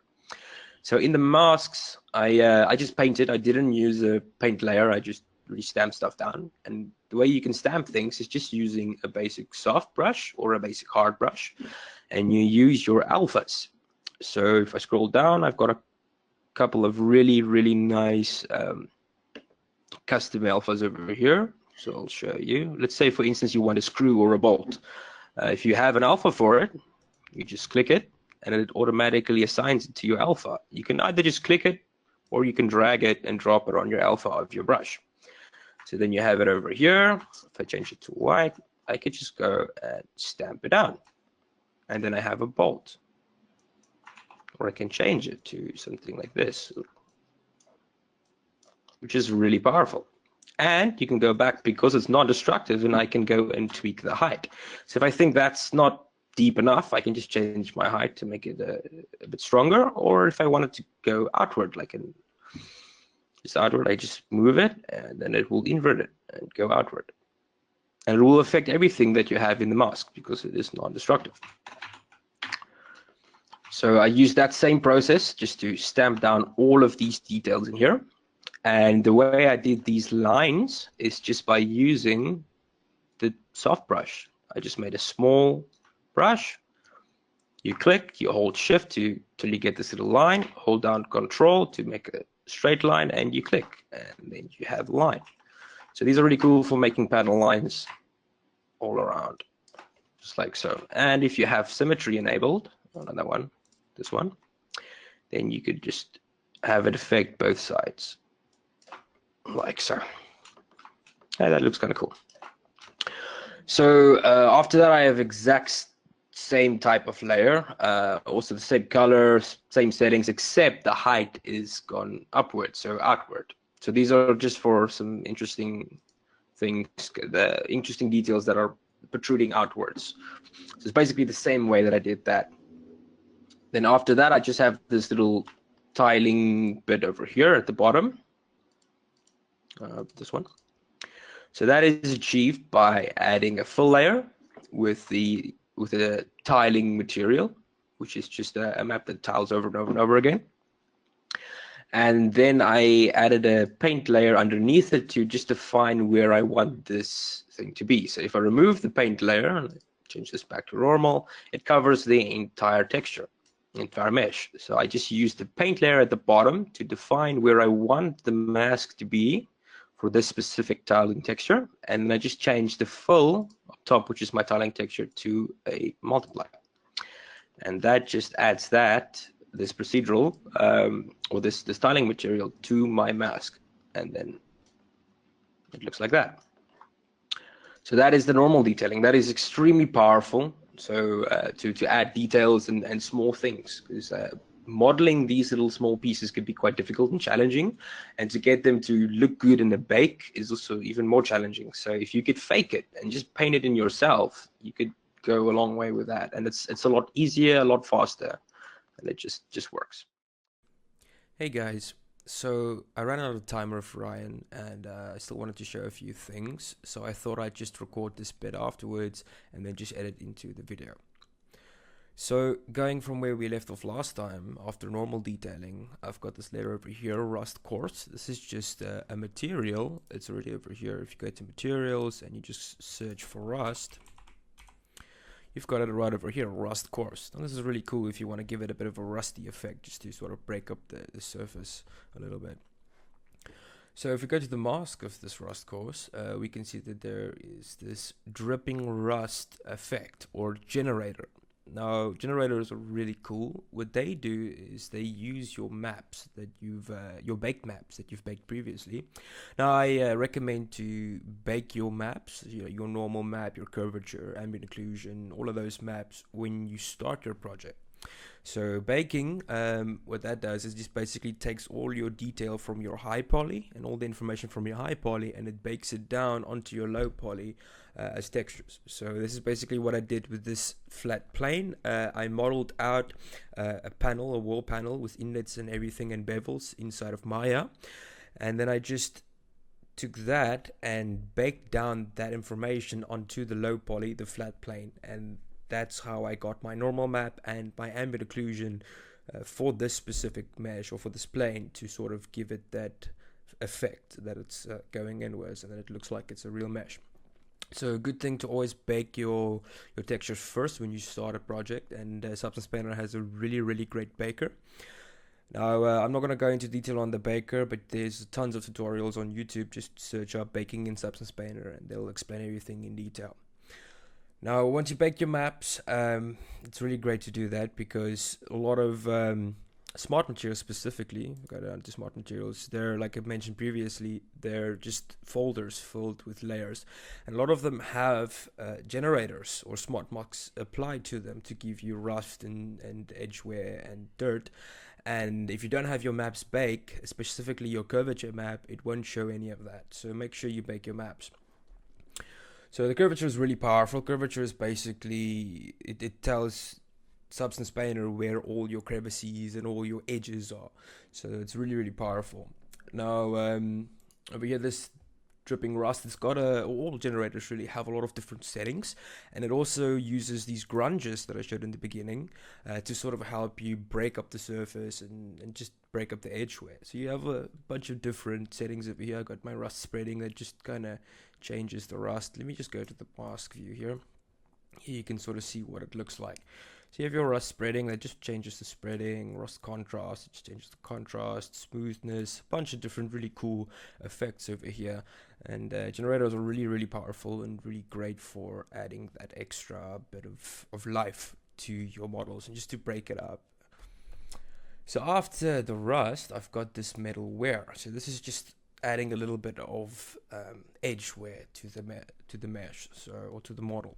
So in the masks, I just painted. I didn't use a paint layer. I just really stamped stuff down. And the way you can stamp things is just using a basic soft brush or a basic hard brush, and you use your alphas. So if I scroll down, I've got a couple of really, really nice custom alphas over here. So I'll show you. Let's say, for instance, you want a screw or a bolt. If you have an alpha for it, you just click it, and it automatically assigns it to your alpha. You can either just click it, or you can drag it and drop it on your alpha of your brush. So then you have it over here. If I change it to white, I could just go and stamp it down. And then I have a bolt. Or I can change it to something like this, which is really powerful. And you can go back, because it's non-destructive, and I can go and tweak the height. So if I think that's not deep enough, I can just change my height to make it a bit stronger. Or if I wanted to go outward, like in this outward, I just move it, and then it will invert it and go outward. And it will affect everything that you have in the mask, because it is non-destructive. So I use that same process just to stamp down all of these details in here. And the way I did these lines is just by using the soft brush. I just made a small brush. You click, you hold shift till you get this little line, hold down control to make a straight line, and you click, and then you have a line. So these are really cool for making panel lines all around, just like so. And if you have symmetry enabled, another one, this one, then you could just have it affect both sides, like so. Hey, that looks kind of cool. So after that, I have exact same type of layer, also the same color, same settings, except the height is gone upward, so outward. So these are just for some interesting things, the interesting details that are protruding outwards. So it's basically the same way that I did that. Then after that, I just have this little tiling bit over here at the bottom, this one. So that is achieved by adding a fill layer with a tiling material, which is just a map that tiles over and over and over again. And then I added a paint layer underneath it to just define where I want this thing to be. So if I remove the paint layer and change this back to normal, it covers the entire texture, entire mesh. So I just use the paint layer at the bottom to define where I want the mask to be for this specific tiling texture, and then I just change the fill up top, which is my tiling texture, to a multiply, and that just adds this procedural or this tiling material to my mask, and then it looks like that. So that is the normal detailing. That is extremely powerful. So to add details and small things, because modeling these little small pieces could be quite difficult and challenging, and to get them to look good in the bake is also even more challenging. So if you could fake it and just paint it in yourself, you could go a long way with that, and it's a lot easier, a lot faster, and it just works. Hey guys, so I ran out of timer for Ryan, and I still wanted to show a few things, so I thought I'd just record this bit afterwards and then just edit into the video. So going from where we left off last time, after normal detailing, I've got this layer over here, rust quartz. This is just a material. It's already over here. If you go to materials and you just search for rust, you've got it right over here, rust quartz. Now this is really cool if you want to give it a bit of a rusty effect, just to sort of break up the surface a little bit. So if we go to the mask of this rust quartz, we can see that there is this dripping rust effect or generator. Now, generators are really cool. What they do is they use your maps that your baked maps that you've baked previously. Now, I recommend to bake your maps, your normal map, your curvature, ambient occlusion, all of those maps when you start your project. So baking, what that does is just basically takes all your detail from your high poly and all the information from your high poly, and it bakes it down onto your low poly as textures. So this is basically what I did with this flat plane. I modeled out a wall panel with inlets and everything and bevels inside of Maya. And then I just took that and baked down that information onto the low poly, the flat plane, and that's how I got my normal map and my ambient occlusion for this specific mesh or for this plane to sort of give it that effect that it's going inwards and that it looks like it's a real mesh. So a good thing to always bake your textures first when you start a project, and Substance Painter has a really great baker. Now, I'm not going to go into detail on the baker, but there's tons of tutorials on YouTube. Just search up baking in Substance Painter and they'll explain everything in detail. Now, once you bake your maps, it's really great to do that because a lot of smart materials specifically, go down to smart materials, they're, like I mentioned previously, they're just folders filled with layers. And a lot of them have generators or smart mocks applied to them to give you rust and edge wear and dirt. And if you don't have your maps bake, specifically your curvature map, it won't show any of that. So make sure you bake your maps. So the curvature is really powerful. Curvature is basically, it tells Substance Painter where all your crevices and all your edges are. So it's really powerful. Now, over here, this dripping rust, it's got all generators really have a lot of different settings, and it also uses these grunges that I showed in the beginning to sort of help you break up the surface and just break up the edge wear. So you have a bunch of different settings over here. I got my rust spreading that just kind of changes the rust. Let me just go to the mask view here. Here you can sort of see what it looks like. So you have your rust spreading that just changes the spreading, rust contrast, it just changes the contrast, smoothness, a bunch of different really cool effects over here. And generators are really powerful and really great for adding that extra bit of life to your models and just to break it up. So after the rust, I've got this metal wear. So this is just adding a little bit of edge wear to the mesh, or to the model.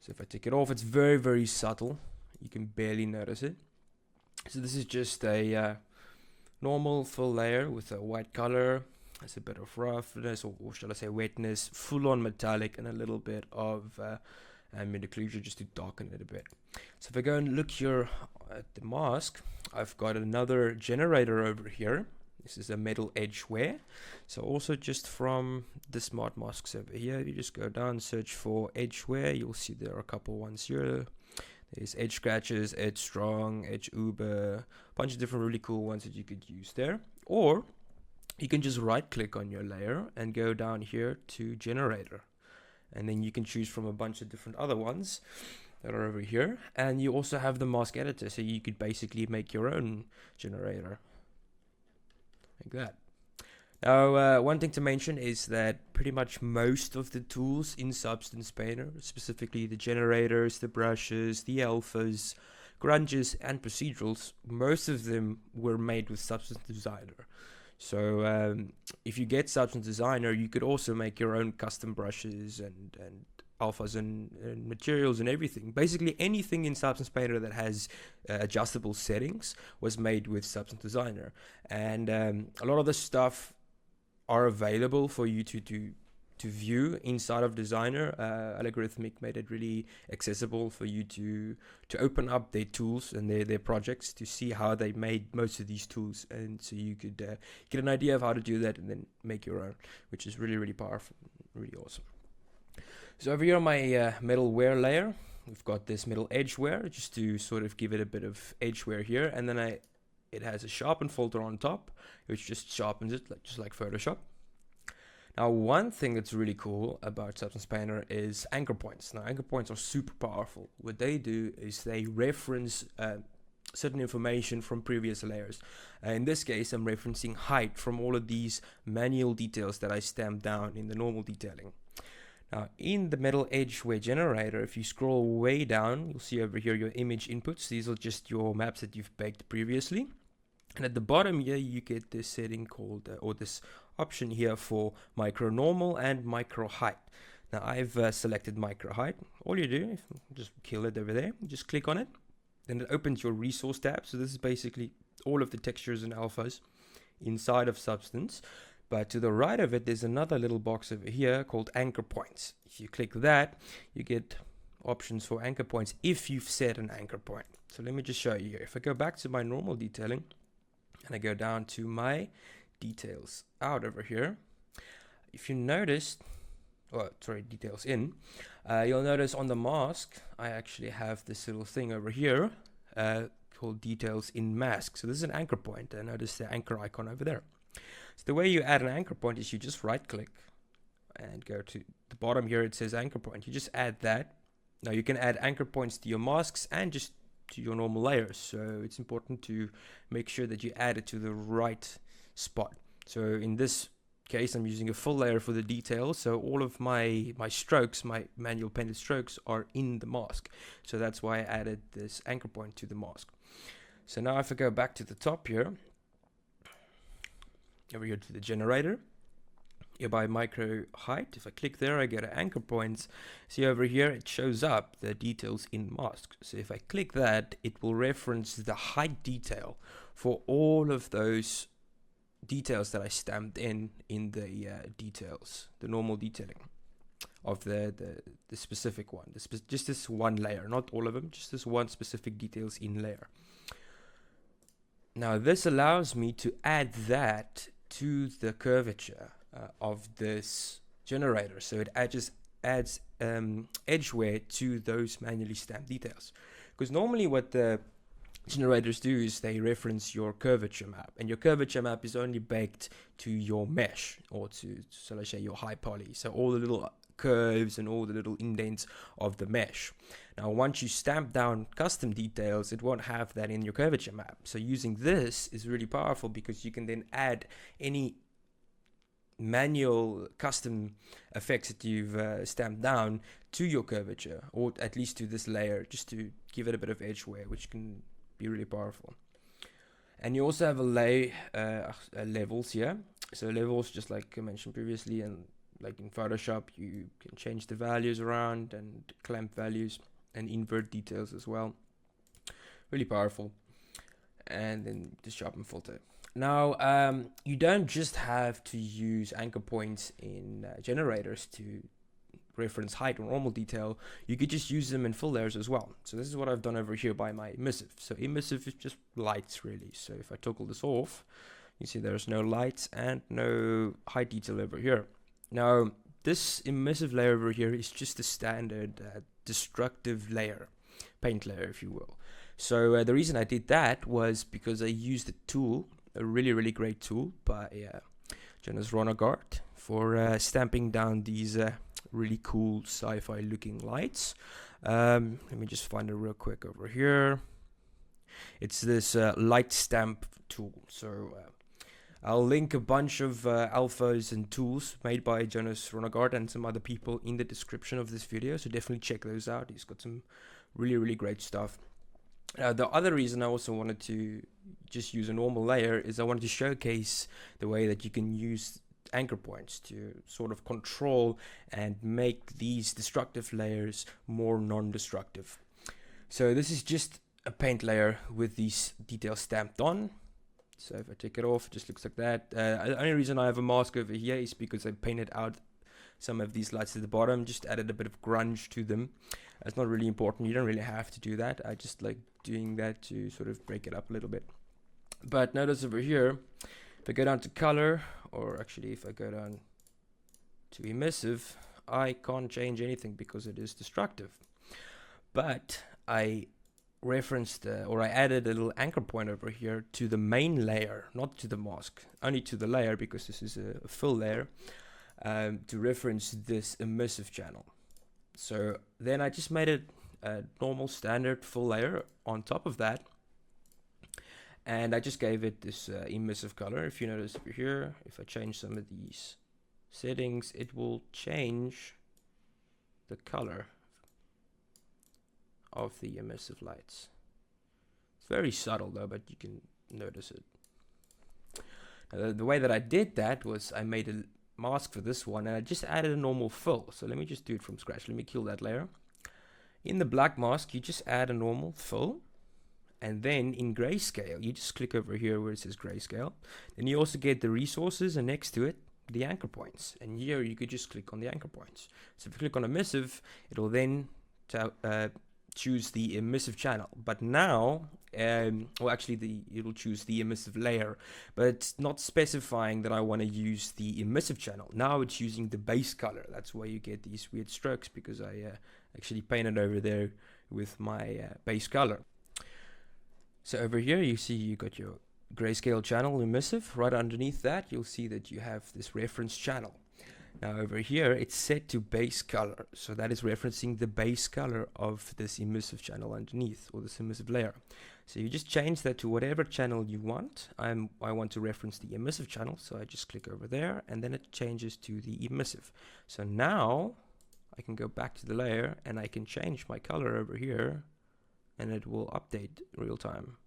So if I take it off, it's very subtle. You can barely notice it. So this is just a normal full layer with a white color. There's a bit of roughness, or shall I say wetness, full on metallic, and a little bit of ambient occlusion just to darken it a bit. So if I go and look here at the mask, I've got another generator over here. This is a metal edge wear. So also just from the smart masks over here, if you just go down, search for edge wear, you'll see there are a couple ones here. There's edge scratches, edge strong, edge uber, a bunch of different really cool ones that you could use there. Or you can just right click on your layer and go down here to generator. And then you can choose from a bunch of different other ones that are over here. And you also have the mask editor, so you could basically make your own generator. Like that. Now, one thing to mention is that pretty much most of the tools in Substance Painter, specifically the generators, the brushes, the alphas, grunges, and procedurals, most of them were made with Substance Designer. So if you get Substance Designer, you could also make your own custom brushes and alphas and materials and everything. Basically anything in Substance Painter that has adjustable settings was made with Substance Designer. And a lot of the stuff are available for you to view inside of Designer. Algorithmic made it really accessible for you to open up their tools and their projects to see how they made most of these tools, and so you could get an idea of how to do that and then make your own, which is really powerful, really awesome. So over here on my metal wear layer, we've got this metal edge wear just to sort of give it a bit of edge wear here, and then it has a sharpen filter on top, which just sharpens it just like Photoshop. Now, one thing that's really cool about Substance Painter is anchor points. Now, anchor points are super powerful. What they do is they reference certain information from previous layers. In this case, I'm referencing height from all of these manual details that I stamped down in the normal detailing. Now, in the metal edge wear generator, if you scroll way down, you'll see over here your image inputs. These are just your maps that you've baked previously. And at the bottom here, you get this setting called, or this option here for micro normal and micro height. Now, I've selected micro height. All you do, just kill it over there, just click on it. Then it opens your resource tab. So this is basically all of the textures and alphas inside of Substance. But to the right of it, there's another little box over here called anchor points. If you click that, you get options for anchor points if you've set an anchor point. So let me just show you here. If I go back to my normal detailing and I go down to my details out over here, if you notice, details in, you'll notice on the mask, I actually have this little thing over here called details in mask. So this is an anchor point. And notice the anchor icon over there. So the way you add an anchor point is you just right click and go to the bottom here. It says anchor point. You just add that. Now you can add anchor points to your masks and just to your normal layers. So it's important to make sure that you add it to the right spot. So in this case, I'm using a full layer for the details, so all of my strokes, my manual painted strokes, are in the mask. So that's why I added this anchor point to the mask. So now if I go back to the top here, over here to the generator, here by micro height, if I click there, I go to anchor points. See over here, it shows up the details in mask. So if I click that, it will reference the height detail for all of those details that I stamped in the details, the normal detailing of the specific one, just this one layer, not all of them, just this one specific details in layer. Now this allows me to add that to the curvature of this generator, so it adds edgeware to those manually stamped details. Because normally what the generators do is they reference your curvature map, and your curvature map is only baked to your mesh, or to, so let's say, your high poly, so all the little curves and all the little indents of the mesh. Now once you stamp down custom details, it won't have that in your curvature map. So using this is really powerful, because you can then add any manual custom effects that you've stamped down to your curvature, or at least to this layer, just to give it a bit of edgeware, which can be really powerful. And you also have levels here. So levels, just like I mentioned previously, and like in Photoshop, you can change the values around and clamp values and invert details as well. Really powerful. And then the sharpen filter. Now, you don't just have to use anchor points in generators to reference height or normal detail. You could just use them in full layers as well. So this is what I've done over here by my emissive. So emissive is just lights, really. So if I toggle this off, you see there's no lights and no height detail over here. Now this emissive layer over here is just a standard destructive layer, paint layer if you will. So the reason I did that was because I used a tool, a really great tool by Jonas Ronnegaard for stamping down these really cool sci-fi looking lights. Let me just find it real quick over here. It's this light stamp tool. So I'll link a bunch of alphas and tools made by Jonas Ronnegaard and some other people in the description of this video, so definitely check those out. He's got some really great stuff. The other reason I also wanted to just use a normal layer is I wanted to showcase the way that you can use anchor points to sort of control and make these destructive layers more non-destructive. So this is just a paint layer with these details stamped on. So if I take it off, it just looks like that. The only reason I have a mask over here is because I painted out some of these lights at the bottom, just added a bit of grunge to them. It's not really important. You don't really have to do that. I just like doing that to sort of break it up a little bit. But notice over here, if I go down to color, or actually if I go down to emissive, I can't change anything because it is destructive. But I referenced or I added a little anchor point over here to the main layer, not to the mask, only to the layer, because this is a full layer, to reference this emissive channel. So then I just made it a normal standard full layer on top of that, and I just gave it this emissive color. If you notice over here, if I change some of these settings, it will change the color of the emissive lights. It's very subtle though, but you can notice it. Now, the way that I did that was I made a mask for this one and I just added a normal fill. So let me just do it from scratch. Let me kill that layer. In the black mask, you just add a normal fill, and then in grayscale, you just click over here where it says grayscale. Then you also get the resources, and next to it, the anchor points. And here you could just click on the anchor points. So if you click on emissive, it will then choose the emissive channel. But now, well, actually, it'll choose the emissive layer, but it's not specifying that I want to use the emissive channel. Now it's using the base color. That's why you get these weird strokes, because I actually painted over there with my base color. So over here, you see you got your grayscale channel emissive. Right underneath that, you'll see that you have this reference channel. Now over here, it's set to base color. So that is referencing the base color of this emissive channel underneath, or this emissive layer. So you just change that to whatever channel you want. I want to reference the emissive channel, so I just click over there, and then it changes to the emissive. So now I can go back to the layer, and I can change my color over here, and it will update real time.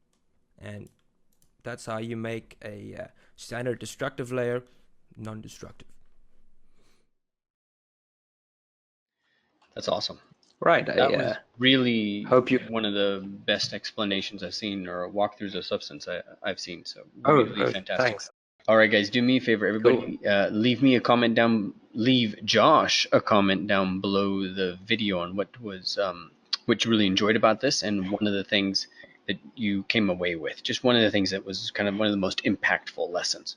And that's how you make a standard destructive layer non-destructive. That's awesome. Right. That was really hope you. one of the best explanations I've seen, or walkthroughs of substance I've seen. So Oh, really fantastic. thanks. All right, guys, do me a favor, everybody. Cool. Leave me a comment down. Leave Josh a comment down below the video on what you really enjoyed about this, and one of the things that you came away with. Just one of the things that was kind of one of the most impactful lessons.